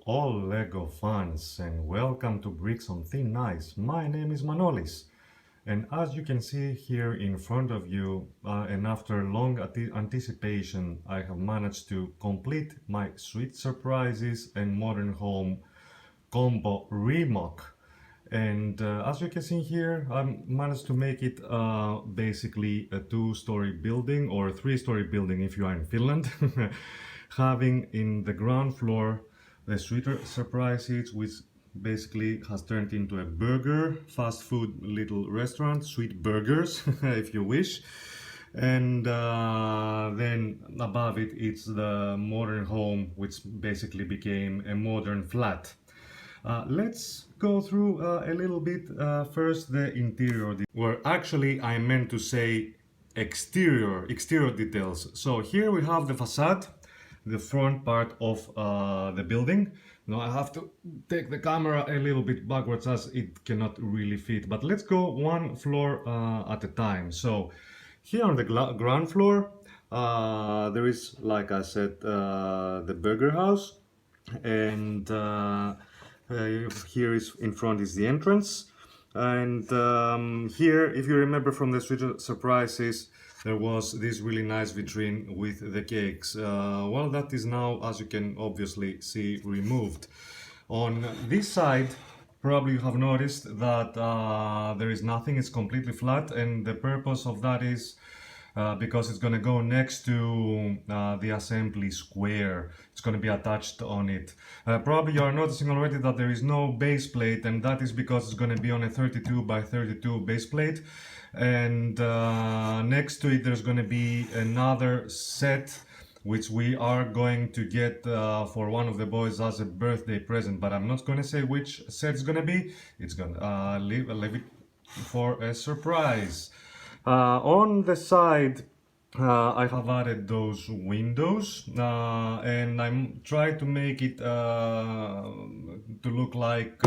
all LEGO fans and welcome to Bricks on Thin Ice. My name is Manolis and as you can see here in front of you and after long anticipation I have managed to complete my Sweet Surprises and Modern Home combo reMoC. And as you can see here, I managed to make it basically a two-story building or a three-story building if you are in Finland, having in the ground floor the Sweet Surprises, which basically has turned into a burger, fast food little restaurant, Sweet Burgers, if you wish. And then above it, it's the modern home, which basically became a modern flat. Let's go through a little bit first the interior, where actually I meant to say exterior details. So here we have the facade, the front part of the building. Now I have to take the camera a little bit backwards as it cannot really fit, but let's go one floor at a time. So here on the ground floor there is, like I said, the burger house, and here is in front is the entrance, and here, if you remember from the Sweet Surprises, there was this really nice vitrine with the cakes. Well, that is now, as you can obviously see, removed. On this side, probably you have noticed that there is nothing, it's completely flat, and the purpose of that is because it's going to go next to the assembly square. It's going to be attached on it. Probably you are noticing already that there is no base plate, and that is because it's going to be on a 32 by 32 base plate. And next to it there's going to be another set which we are going to get for one of the boys as a birthday present, but I'm not going to say which set it's going to be. It's going to leave it for a surprise. On the side I have added those windows and I'm trying to make it to look like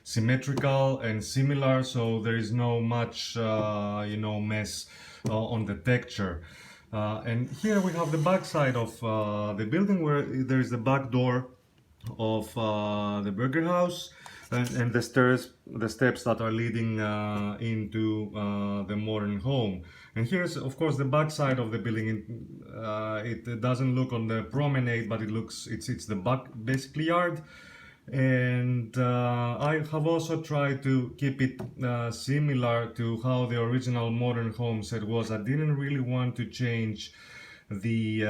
symmetrical and similar, so there is no much mess on the texture. And here we have the back side of the building, where there is the back door of the burger house, and the steps that are leading into the modern home. And here's of course the back side of the building. It doesn't look on the promenade, but it's the back basically yard. And I have also tried to keep it similar to how the original modern home set was. I didn't really want to change the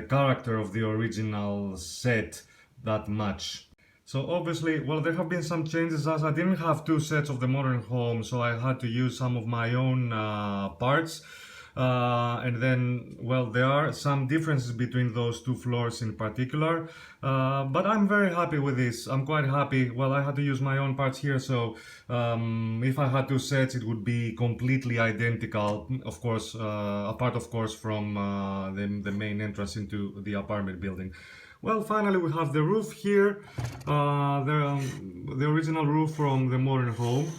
character of the original set that much. So obviously, well, there have been some changes, as I didn't have two sets of the modern home, so I had to use some of my own parts. And then, well, there are some differences between those two floors in particular, but I'm very happy with this. I'm quite happy. Well, I had to use my own parts here, so if I had two sets, it would be completely identical, of course, apart of course from the main entrance into the apartment building. Well, finally we have the roof here, the original roof from the modern home.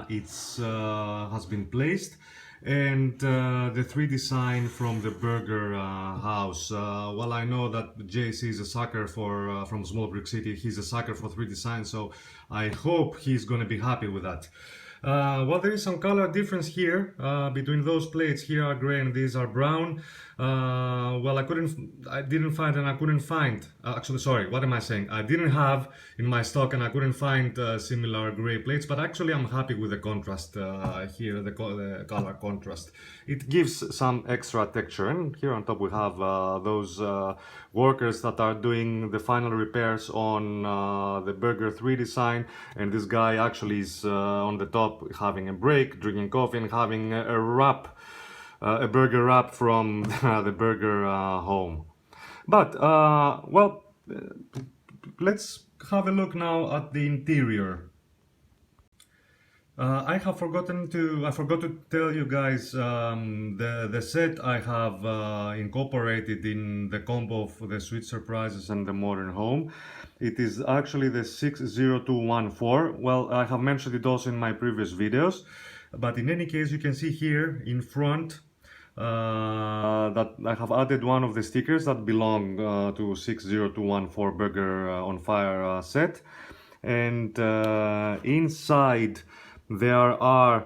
It's has been placed, and the 3D sign from the burger house. Well, I know that JC is a sucker for from Small Brick City. He's a sucker for 3D sign, so I hope he's going to be happy with that. Well, there is some color difference here between those plates. Here are gray and these are brown. Well, I didn't find, actually, sorry, what am I saying? I didn't have in my stock and I couldn't find similar gray plates, but actually I'm happy with the contrast here, the color contrast. It gives some extra texture, and here on top we have those workers that are doing the final repairs on the burger 3D sign, and this guy actually is on the top having a break, drinking coffee and having a wrap. A burger wrap from the burger home. But well, let's have a look now at the interior. I forgot to tell you guys the set I have incorporated in the combo of the Sweet Surprises and the modern home. It is actually the 60214. Well, I have mentioned it also in my previous videos, but in any case, you can see here in front that I have added one of the stickers that belong to 60214 Burger on Fire set. And inside there are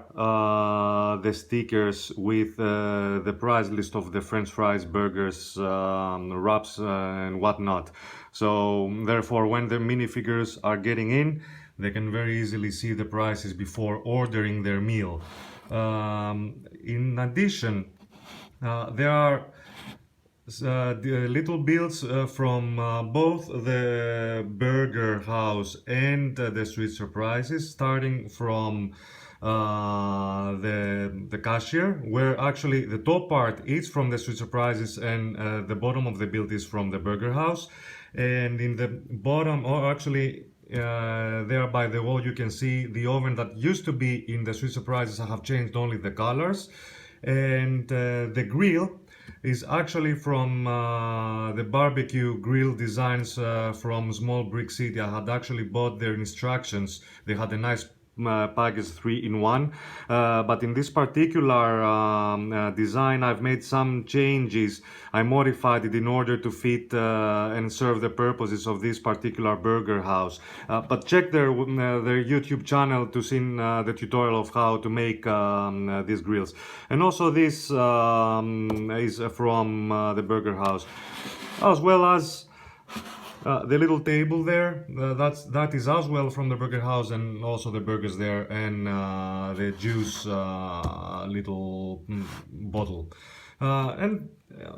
the stickers with the price list of the French fries, burgers, wraps, and whatnot. So therefore, when the minifigures are getting in, they can very easily see the prices before ordering their meal. In addition, there are the little builds from both the Burger House and the Sweet Surprises, starting from the cashier, where actually the top part is from the Sweet Surprises and the bottom of the build is from the Burger House. And in the bottom, or actually there by the wall, you can see the oven that used to be in the Sweet Surprises. I have changed only the colors. And the grill is actually from the barbecue grill designs from Small Brick City. I had actually bought their instructions. They had a nice package 3-in-1, but in this particular design I've made some changes. I modified it in order to fit and serve the purposes of this particular burger house, but check their YouTube channel to see the tutorial of how to make these grills. And also this is from the burger house, as well as the little table there, that is as well from the burger house, and also the burgers there, and the juice little bottle. And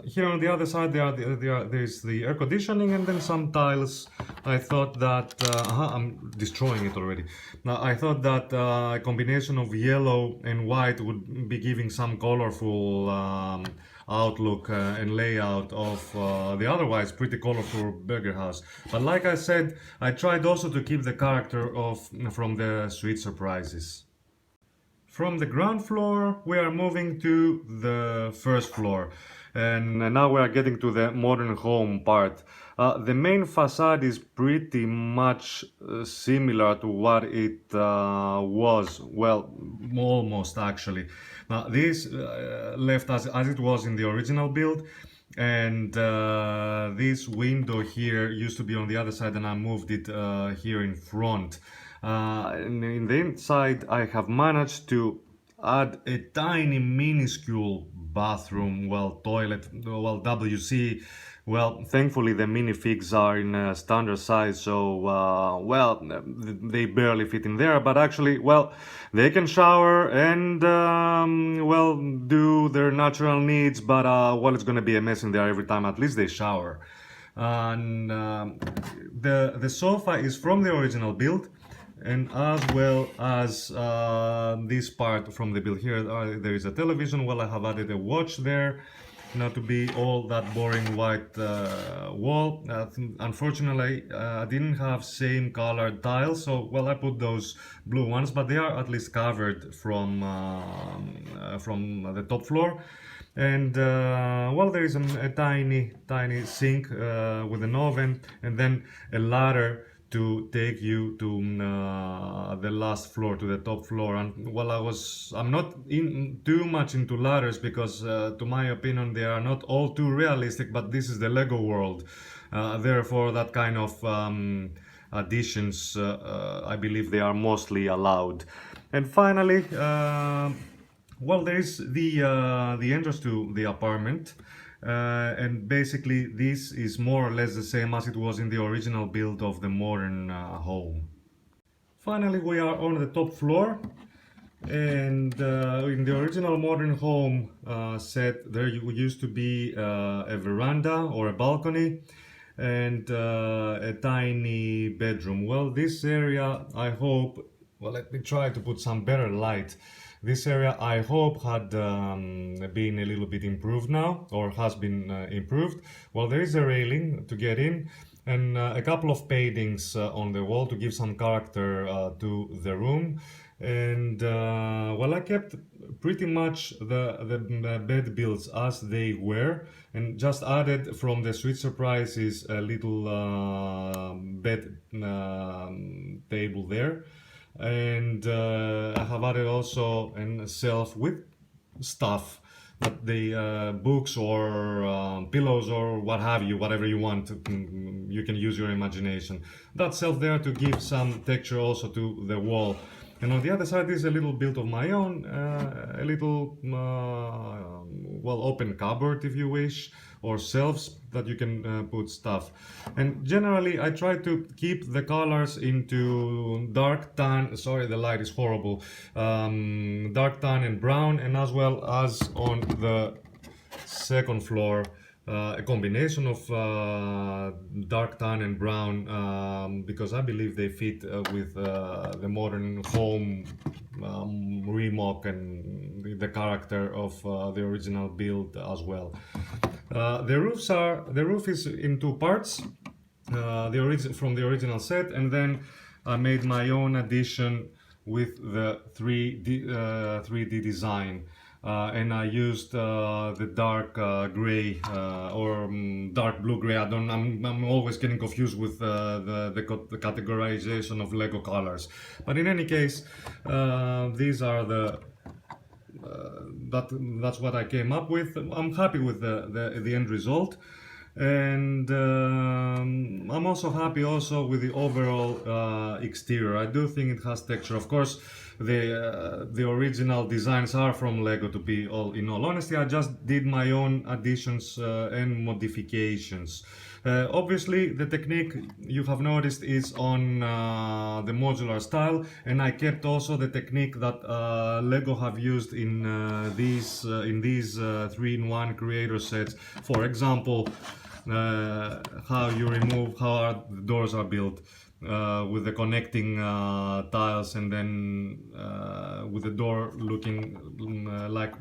here on the other side there's the air conditioning, and then some tiles. I thought that I'm destroying it already. Now I thought that a combination of yellow and white would be giving some colorful outlook and layout of the otherwise pretty colorful burger house. But like I said, I tried also to keep the character from the Sweet Surprises. From the ground floor we are moving to the first floor, and now we are getting to the modern home part. The main facade is pretty much similar to what it was, well, almost actually. Now this left as it was in the original build, and this window here used to be on the other side, and I moved it here in front. In the inside I have managed to add a tiny minuscule bathroom, well, toilet, well, WC. Well, thankfully the minifigs are in a standard size, so well, they barely fit in there, but actually, well, they can shower and well, do their natural needs, but well, it's gonna be a mess in there every time at least they shower. And the sofa is from the original build, and as well as this part from the build here. There is a television. Well, I have added a watch there, not to be all that boring white wall. Unfortunately, I didn't have same colored tiles, so well, I put those blue ones, but they are at least covered from the top floor. And well, there is a tiny sink with an oven, and then a ladder to take you to the last floor, to the top floor. And well, I'm not too much into ladders because to my opinion they are not all too realistic, but this is the Lego world, therefore that kind of additions I believe they are mostly allowed. And finally, well, there is the entrance to the apartment. And basically this is more or less the same as it was in the original build of the modern home. Finally, we are on the top floor, and in the original modern home set there used to be a veranda or a balcony and a tiny bedroom. Well, this area, I hope, well, let me try to put some better light. This area, I hope, had been a little bit improved now, or has been improved. Well, there is a railing to get in, and a couple of paintings on the wall to give some character to the room. And well, I kept pretty much the bed builds as they were, and just added from the Sweet Surprises a little bed table there. And I have added also a shelf with stuff that the books or pillows or what have you, whatever you want, you can use your imagination. That's shelf there to give some texture also to the wall. And on the other side is a little build of my own, a little well, open cupboard if you wish, or shelves that you can put stuff. And generally I try to keep the colors into dark tan, sorry the light is horrible, dark tan and brown, and as well as on the second floor a combination of dark tan and brown, because I believe they fit with the modern home reMoC and the character of the original build as well. The roof is in two parts, from the original set, and then I made my own addition with the 3D design. And I used the dark gray or dark blue gray. I'm always getting confused with the categorization of Lego colors. But in any case, these are that's what I came up with. I'm happy with the end result. And I'm also happy also with the overall exterior. I do think it has texture. Of course, the original designs are from Lego, to be in all honesty. I just did my own additions and modifications. Obviously, the technique you have noticed is on the modular style, and I kept also the technique that Lego have used in these 3-in-1 creator sets. For example, how the doors are built with the connecting tiles, and then with the door looking like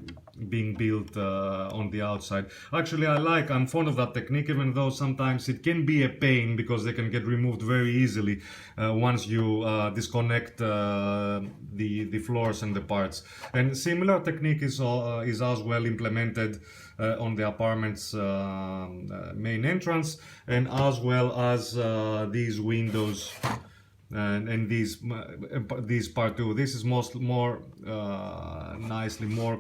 being built on the outside. Actually, I'm fond of that technique, even though sometimes it can be a pain because they can get removed very easily once you disconnect the floors and the parts. And similar technique is as well implemented on the apartment's main entrance, and as well as these windows and these part two. This is more nicely, more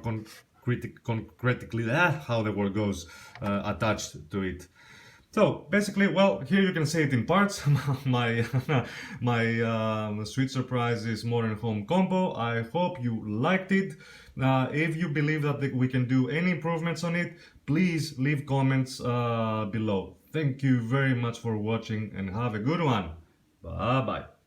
concretely, how the word goes, attached to it. So basically, well, here you can see it in parts. my Sweet Surprises modern home combo. I hope you liked it. If you believe that we can do any improvements on it, please leave comments below. Thank you very much for watching, and have a good one. Bye bye.